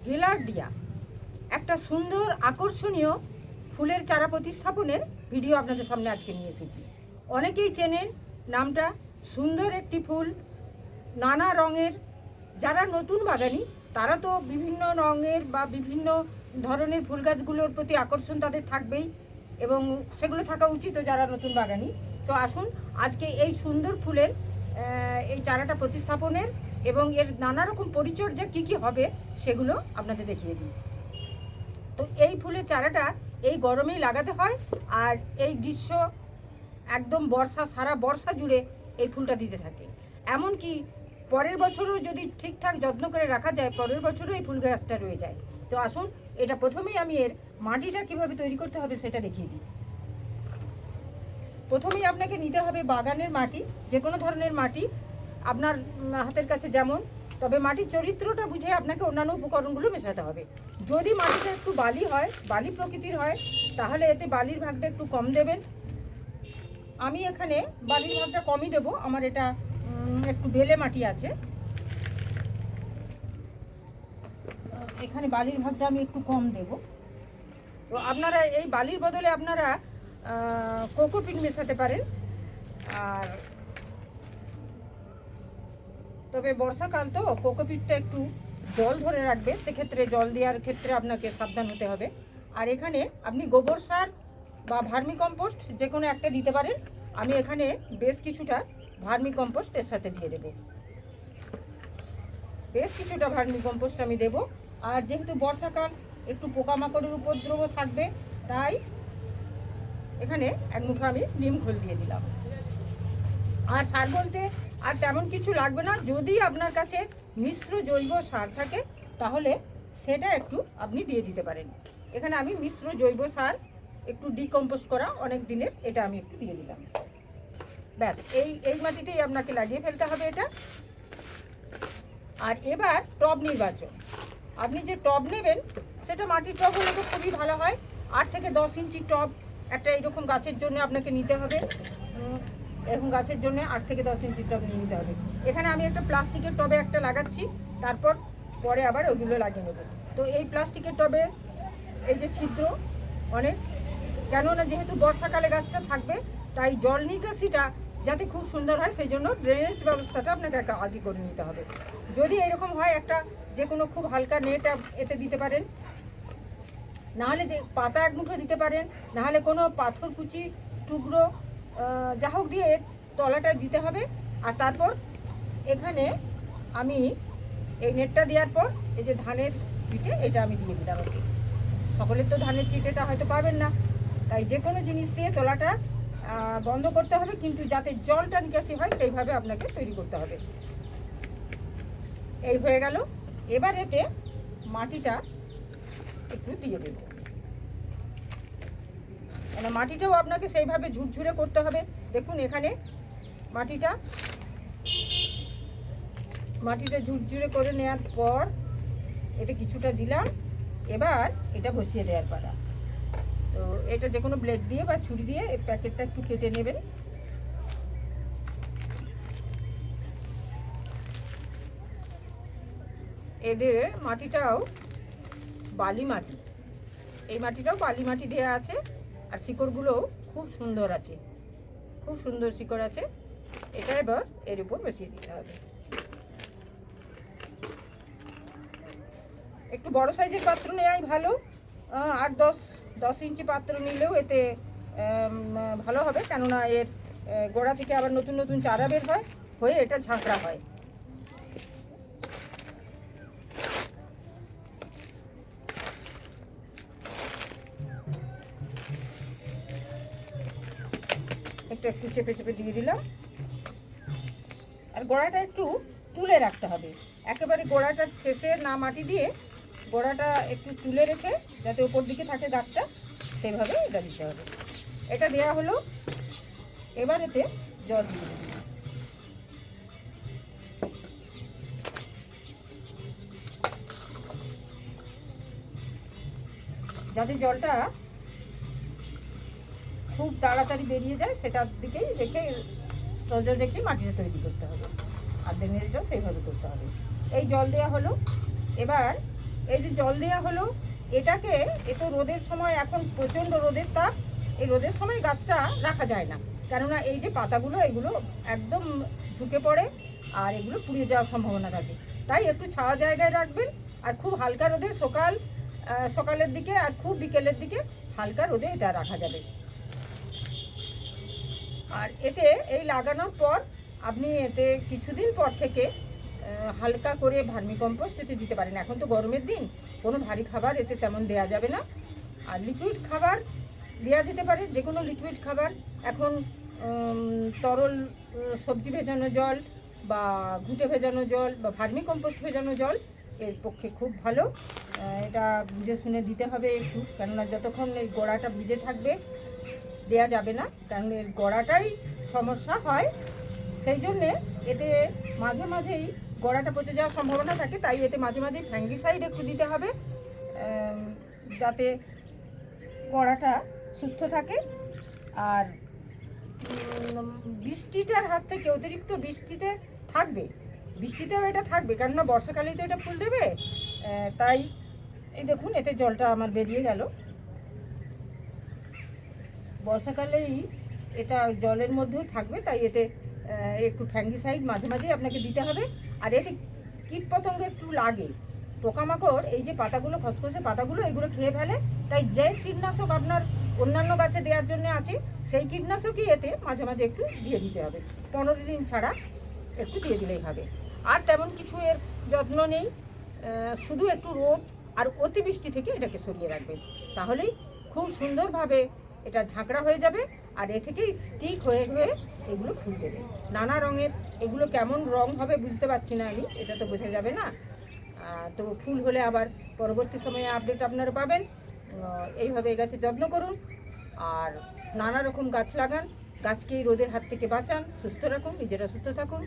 ভিলার্ডিয়া, একটা সুন্দর আকর্ষণীয় ফুলের চারা প্রতিস্থাপনের ভিডিও আপনাদের সামনে আজকে নিয়ে এসেছি। অনেকেই চেনেন নামটা। সুন্দর একটি ফুল, নানা রঙের। যারা নতুন বাগানি তারা তো বিভিন্ন রঙের বা বিভিন্ন ধরনের ফুল গাছগুলোর প্রতি আকর্ষণ তাদের থাকবেই, এবং সেগুলো থাকা উচিত যারা নতুন বাগানি। তো আসুন আজকে এই সুন্দর ফুলের এই চারাটা প্রতিস্থাপনের এবং এর নানা রকম পরিচর্যা কী কী হবে সেগুলো আপনাদের দেখিয়ে দিই। তো এই ফুলের চারাটা এই গরমেই লাগাতে হয়, আর এই গ্রীষ্ম একদম বর্ষা, সারা বর্ষা জুড়ে এই ফুলটা দিতে থাকে। এমনকি পরের বছরও যদি ঠিকঠাক যত্ন করে রাখা যায়, পরের বছরও এই ফুল গাছটা রয়ে যায়। তো আসুন এটা প্রথমেই আমি এর মাটিটা কিভাবে তৈরি করতে হবে সেটা দেখিয়ে দিই। প্রথমেই আপনাকে নিতে হবে বাগানের মাটি, যে কোনো ধরনের মাটি আপনার হাতের কাছে যেমন, তবে মাটির চরিত্রটা বুঝে আপনাকে অন্যান্য উপকরণগুলো মেশাতে হবে। যদি মাটিটা একটু বালি হয়, বালি প্রকৃতির হয়, তাহলে এতে বালির ভাগটা একটু কম দেবেন। আমি এখানে বালির ভাগটা কমই দেবো, আমার এটা একটু বেলে মাটি আছে, এখানে বালির ভাগটা আমি একটু কম দেব। তো আপনারা এই বালির বদলে আপনারা কোকোপিট মেশাতে পারেন। আর তবে বর্ষাকাল তো কোকোপিটটা একটু জল ধরে রাখবে, সেক্ষেত্রে জল দেওয়ার ক্ষেত্রে আপনাকে সাবধান হতে হবে। আর এখানে আপনি গোবর সার বা ভার্মি কম্পোস্ট যে কোনো একটা দিতে পারেন। আমি এখানে বেশ কিছুটা ভার্মি কম্পোস্ট এর সাথে দিয়ে দেব, বেশ কিছুটা ভার্মি কম্পোস্ট আমি দেব। আর যেহেতু বর্ষাকাল একটু পোকামাকড়ের উপদ্রব থাকবে, তাই এখানে এক মুঠো আমি নিম খোল দিয়ে দিলাম। আর সার বলতে আর তেমন কিছু লাগবে না। যদি আপনার কাছে মিশ্র জৈব সার থাকে তাহলে সেটা একটু আপনি দিয়ে দিতে পারেন। এখানে আমি মিশ্র জৈব সার একটু ডিকম্পোজ করা অনেক দিনের, এটা আমি একটু দিয়ে দিলাম। ব্যাস, এই মাটিতেই আপনাকে লাগিয়ে ফেলতে হবে এটা। আর এবার টব নির্বাচন। আপনি যে টব নেবেন সেটা মাটির টব হলে তো খুবই ভালো হয়। 8 থেকে 10 ইঞ্চি টব একটা এইরকম গাছের জন্য আপনাকে নিতে হবে। এরকম গাছের জন্য 8 থেকে 10 ইঞ্চি টব নিতে হবে। এখানে আমি একটা প্লাস্টিকের টবে একটা লাগাচ্ছি, তারপর পরে আবার ওগুলো লাগিয়ে নেব। তো এই প্লাস্টিকের টবে এই যে ছিদ্র অনেক, কেননা যেহেতু বর্ষাকালে গাছটা থাকবে, তাই জল নিকাশিটা যাতে খুব সুন্দর হয় সেই জন্য ড্রেনেজ ব্যবস্থাটা আপনাকে আগে করে নিতে হবে। যদি এরকম হয় একটা যে কোনো খুব হালকা নেট এতে দিতে পারেন, নাহলে যে পাতা এক মুঠো দিতে পারেন, নাহলে কোনো পাথর কুচি টুকরো যা হোক দিয়ে তলাটা দিতে হবে। আর তারপর এখানে আমি এই নেটটা দেওয়ার পর এই যে ধানের চিটে এটা আমি দিয়ে দিলাম। ওকে, সকলের তো ধানের চিটেটা হয়তো পাবেন না, তাই যে কোনো জিনিস দিয়ে তলাটা বন্ধ করতে হবে, কিন্তু যাতে জলটা নিকাশি হয় সেইভাবে আপনাকে তৈরি করতে হবে। এই হয়ে গেল। এবার এতে মাটিটা একটু দিয়ে দেব, মানে মাটিটাও আপনাকে সেইভাবে ঝুরঝুরে করতে হবে। দেখুন এখানে মাটিটা ঝুরঝুরে করে নেওয়ার পর এটা কিছুটা দিলাম। এবার এটা বসিয়ে দেওয়ার পালা। তো এটা যে কোনো ব্লেড দিয়ে বা ছুরি দিয়ে এই প্যাকেটটা একটু কেটে নেবেন। এদের মাটিটাও বালি মাটি, এই মাটিটাও বালি মাটি দেওয়া আছে। আর শিকড়গুলোও খুব সুন্দর আছে, খুব সুন্দর শিকড় আছে। এটা এবার এর উপর বসিয়ে দিতে হবে। একটু বড় সাইজের পাত্র নেওয়াই ভালো। 8-10 ইঞ্চি পাত্র নিলেও এতে ভালো হবে, কেননা এর গোড়া থেকে আবার নতুন নতুন চারা বের হয়, হয়ে এটা ঝাঁকড়া হয়। একটু চেপে চেপে দিয়ে দিলাম। আর গোড়াটা একটু তুলে রাখতে হবে, একেবারে গোড়াটা শেষে না মাটি দিয়ে গোড়াটা একটু তুলে রেখে যাতে ওপর দিকে থাকে গাছটা, সেভাবে এটা দিতে হবে। এটা দেয়া হলো। এবার এতে জল দিয়ে দিন। যাতে জলটা খুব তাড়াতাড়ি বেরিয়ে যায় সেটার দিকেই রেখে নজর রেখে মাটিটা তৈরি করতে হবে। আর ড্রেনেজটাও সেইভাবে করতে হবে। এই জল দেওয়া হলো। এবার এই যে জল দেওয়া হলো, এটাকে একটু রোদের সময়, এখন প্রচণ্ড রোদের তাপ, এই রোদের সময় গাছটা রাখা যায় না, কেননা এই যে পাতাগুলো এগুলো একদম ঝুঁকে পড়ে আর এগুলো পুড়িয়ে যাওয়ার সম্ভাবনা থাকে। তাই একটু ছাওয়া জায়গায় রাখবেন, আর খুব হালকা রোদে সকালের দিকে আর খুব বিকেলের দিকে হালকা রোদে এটা রাখা যাবে। আর এতে এই লাগানোর পর আপনি এতে কিছুদিন পর থেকে হালকা করে ভার্মি কম্পোস্ট এতে দিতে পারেন। এখন তো গরমের দিন, কোনো ভারী খাবার এতে তেমন দেয়া যাবে না। আর লিকুইড খাবার দেওয়া যেতে পারে, যে কোনো লিকুইড খাবার। এখন তরল সবজি ভেজানো জল বা ঘুঁটে ভেজানো জল বা ভার্মি কম্পোস্ট ভেজানো জল এর পক্ষে খুব ভালো। এটা বুঝে শুনে দিতে হবে একটু, কেননা যতক্ষণ এই গোড়াটা ভিজে থাকবে দেয়া যাবে না, কারণ এর গোড়াটাই সমস্যা হয়। সেই জন্যে এতে মাঝে মাঝেই গোড়াটা পচে যাওয়ার সম্ভাবনা থাকে, তাই এতে মাঝে মাঝেই ফ্যাঙ্গিসাইড একটু দিতে হবে, যাতে গোড়াটা সুস্থ থাকে। আর বৃষ্টিটার হাত থেকে, অতিরিক্ত বৃষ্টিতেও এটা থাকবে, কেননা বর্ষাকালেই তো এটা ফুল দেবে। তাই এই দেখুন, এতে জলটা আমার বেরিয়ে গেল। বর্ষাকালেই এটা জলের মধ্যেও থাকবে, তাই এতে একটু ফ্যাঙ্গিসাইড মাঝে মাঝেই আপনাকে দিতে হবে। আর এতে কীটপতঙ্গ একটু লাগে, পোকামাকড় এই যে পাতাগুলো, খসখসে পাতাগুলো, এগুলো খেয়ে ফেলে। তাই যে কীটনাশক আপনার অন্যান্য গাছে দেওয়ার জন্য আছে, সেই কীটনাশকই এতে মাঝে মাঝে একটু দিয়ে দিতে হবে, 15 দিন ছাড়া একটু দিয়ে দিলেই হবে। আর তেমন কিছু এর যত্ন নেই, শুধু একটু রোদ আর অতিবৃষ্টি থেকে এটাকে সরিয়ে রাখবেন, তাহলেই খুব সুন্দরভাবে এটা ঝাঁকড়া হয়ে যাবে। আর এ থেকেই স্টিক হয়ে হয়ে এগুলো ফুল দেবে নানা রঙের। এগুলো কেমন রং হবে বুঝতে পারছি না আমি, এটা তো বোঝা যাবে না। তো ফুল হলে আবার পরবর্তী সময়ে আপডেট আপনারা পাবেন। এইভাবে এই গাছের যত্ন করুন আর নানা রকম গাছ লাগান, গাছকে রোদের হাত থেকে বাঁচান, সুস্থ রাখুন, নিজেরা সুস্থ থাকুন।